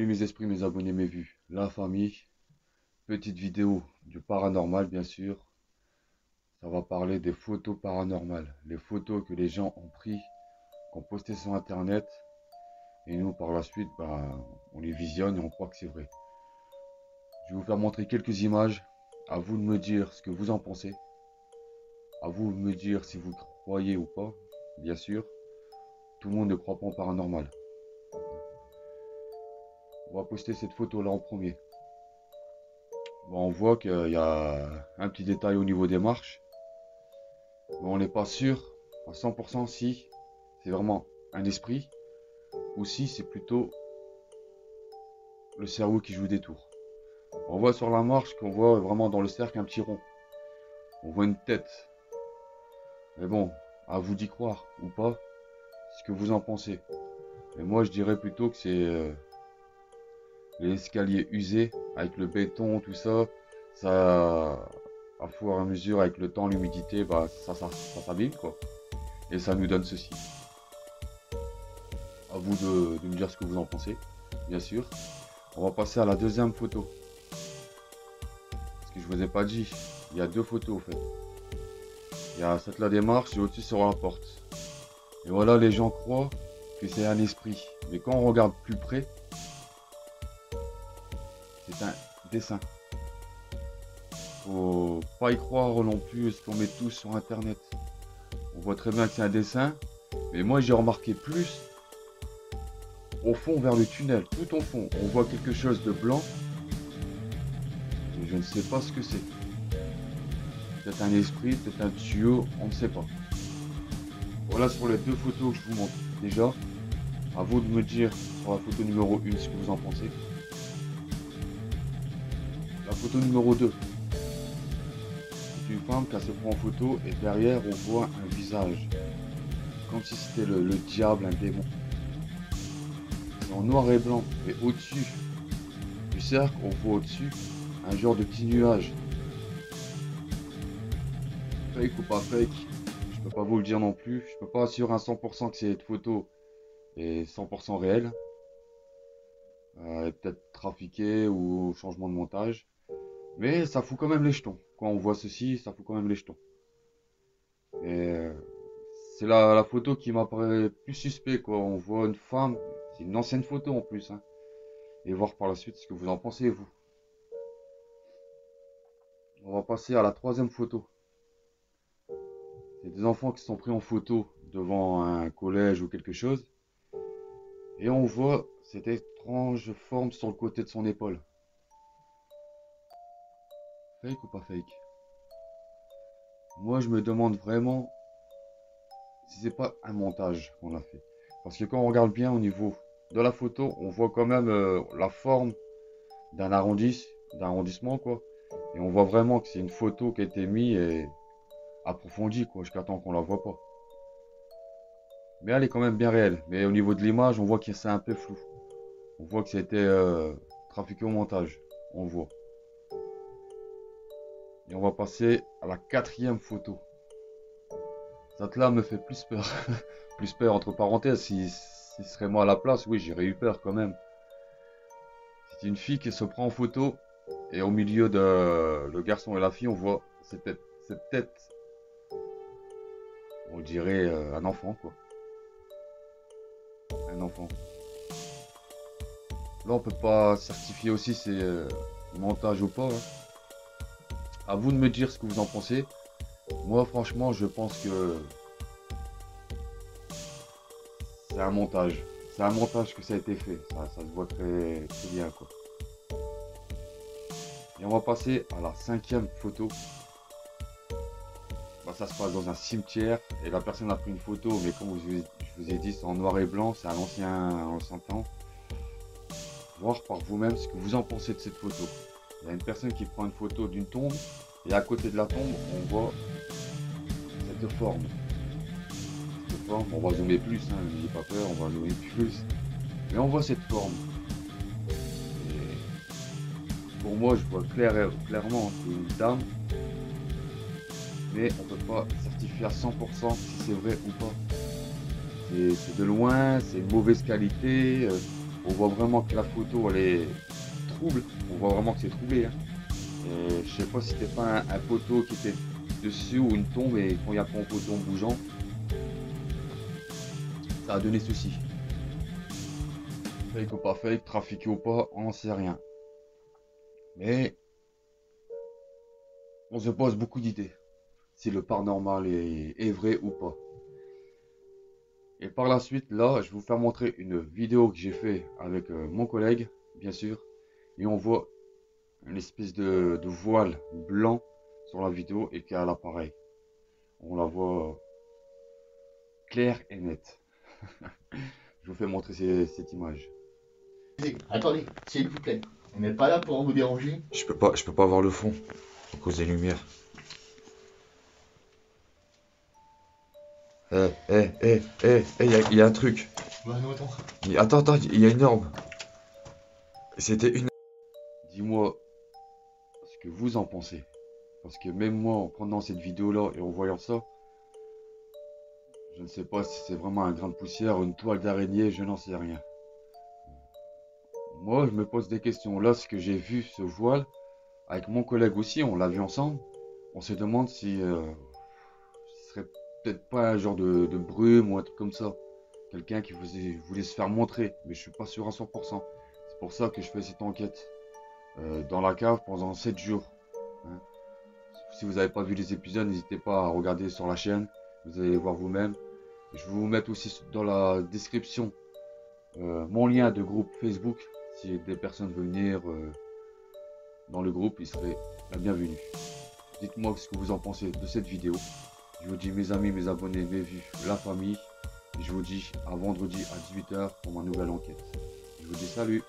Salut mes esprits, mes abonnés, mes vues, la famille, petite vidéo du paranormal bien sûr. Ça va parler des photos paranormales, les photos que les gens ont pris, qu'on posté sur internet, et nous par la suite, on les visionne et on croit que c'est vrai. Je vais vous faire montrer quelques images, à vous de me dire ce que vous en pensez, à vous de me dire si vous croyez ou pas, bien sûr. Tout le monde ne croit pas en paranormal. On va poster cette photo là en premier. Bon, on voit qu'il y a un petit détail au niveau des marches. Mais on n'est pas sûr à 100% si c'est vraiment un esprit ou si c'est plutôt le cerveau qui joue des tours. On voit sur la marche qu'on voit vraiment dans le cercle un petit rond. On voit une tête. Mais bon, à vous d'y croire ou pas, ce que vous en pensez. Mais moi je dirais plutôt que c'est l'escalier usé avec le béton, tout ça. Ça, à fur et à mesure avec le temps, l'humidité, ça s'abîme quoi. Et ça nous donne ceci. À vous de me dire ce que vous en pensez, bien sûr. On va passer à la deuxième photo. Parce que je vous ai pas dit, il y a deux photos en fait. Il y a cette là des marches et au-dessus sur la porte. Et voilà, les gens croient que c'est un esprit. Mais quand on regarde plus près, c'est un dessin. Faut pas y croire non plus ce qu'on met tous sur internet. On voit très bien que c'est un dessin. Mais moi j'ai remarqué plus au fond vers le tunnel, tout au fond. On voit quelque chose de blanc. Et je ne sais pas ce que c'est. Peut-être un esprit, peut-être un tuyau, on ne sait pas. Voilà sur les deux photos que je vous montre. Déjà, à vous de me dire sur la photo numéro 1 ce que vous en pensez. La photo numéro 2. C'est une femme qui se prend en photo et derrière on voit un visage. Comme si c'était le diable, un démon. C'est en noir et blanc. Et au-dessus du cercle, on voit au-dessus un genre de petit nuage. Fake ou pas fake, je peux pas vous le dire non plus. Je peux pas assurer à 100% que cette photo est 100% réelle. Peut-être trafiquée ou changement de montage. Mais ça fout quand même les jetons. Quand on voit ceci, ça fout quand même les jetons. Et c'est la photo qui m'apparaît plus suspect quoi. On voit une femme, c'est une ancienne photo en plus. Hein. Et voir par la suite ce que vous en pensez vous. On va passer à la troisième photo. C'est des enfants qui sont pris en photo devant un collège ou quelque chose. Et on voit cette étrange forme sur le côté de son épaule. Fake ou pas fake? Moi je me demande vraiment si c'est pas un montage qu'on a fait. Parce que quand on regarde bien au niveau de la photo, on voit quand même la forme d'un arrondissement quoi. Et on voit vraiment que c'est une photo qui a été mise et approfondie quoi, jusqu'à temps qu'on la voit pas. Mais elle est quand même bien réelle. Mais au niveau de l'image, on voit que c'est un peu flou. On voit que c'était trafiqué au montage. On voit. Et on va passer à la quatrième photo. Cette là me fait plus peur. Plus peur entre parenthèses. Si ce serait moi à la place, oui, j'aurais eu peur quand même. C'est une fille qui se prend en photo. Et au milieu de le garçon et la fille, on voit cette tête. On dirait un enfant quoi. Un enfant. Là on peut pas certifier aussi si c'est montage ou pas. Hein. À vous de me dire ce que vous en pensez. Moi franchement je pense que c'est un montage. C'est un montage que ça a été fait. Ça se voit très, très bien quoi. Et on va passer à la cinquième photo. Ça se passe dans un cimetière et la personne a pris une photo, mais comme je vous ai dit, c'est en noir et blanc, c'est un ancien temps. Voir par vous-même ce que vous en pensez de cette photo. Il y a une personne qui prend une photo d'une tombe et à côté de la tombe, on voit cette forme. Cette forme, on va zoomer plus, hein, n'ayez pas peur, on va zoomer plus. Mais on voit cette forme. Et pour moi, je vois clairement que c'est une dame. Mais on ne peut pas certifier à 100% si c'est vrai ou pas. C'est de loin, c'est une mauvaise qualité. On voit vraiment que la photo elle est trouble. On voit vraiment que c'est troublé. Hein. Et je sais pas si c'était pas un poteau qui était dessus ou une tombe et quand il y a pas un poteau en bougeant, ça a donné souci. Fake ou pas fake, trafiqué ou pas, on n'en sait rien. Mais on se pose beaucoup d'idées. Si le paranormal est vrai ou pas. Et par la suite, là, je vais vous faire montrer une vidéo que j'ai fait avec mon collègue, bien sûr. Et on voit une espèce de voile blanc sur la vidéo et qui a l'appareil. On la voit claire et nette. Je vous fais montrer cette image. Attendez, s'il vous plaît. On n'est pas là pour vous déranger. Je peux pas voir le fond à cause des lumières. Il y a un truc. Bah non, attends. Attends, il y a une orbe. C'était une. Dis-moi ce que vous en pensez. Parce que même moi, en prenant cette vidéo-là et en voyant ça, je ne sais pas si c'est vraiment un grain de poussière ou une toile d'araignée, je n'en sais rien. Moi, je me pose des questions. Là, ce que j'ai vu, ce voile, avec mon collègue aussi, on l'a vu ensemble. On se demande si ce serait peut-être pas un genre de brume ou un truc comme ça. Quelqu'un qui voulait se faire montrer, mais je suis pas sûr à 100%. C'est pour ça que je fais cette enquête dans la cave pendant 7 jours. Hein. Si vous n'avez pas vu les épisodes, n'hésitez pas à regarder sur la chaîne. Vous allez voir vous-même. Je vais vous mettre aussi dans la description mon lien de groupe Facebook. Si des personnes veulent venir dans le groupe, ils seraient la bienvenue. Dites-moi ce que vous en pensez de cette vidéo. Je vous dis mes amis, mes abonnés, mes vues, la famille. Et je vous dis à vendredi à 18 h pour ma nouvelle enquête. Je vous dis salut.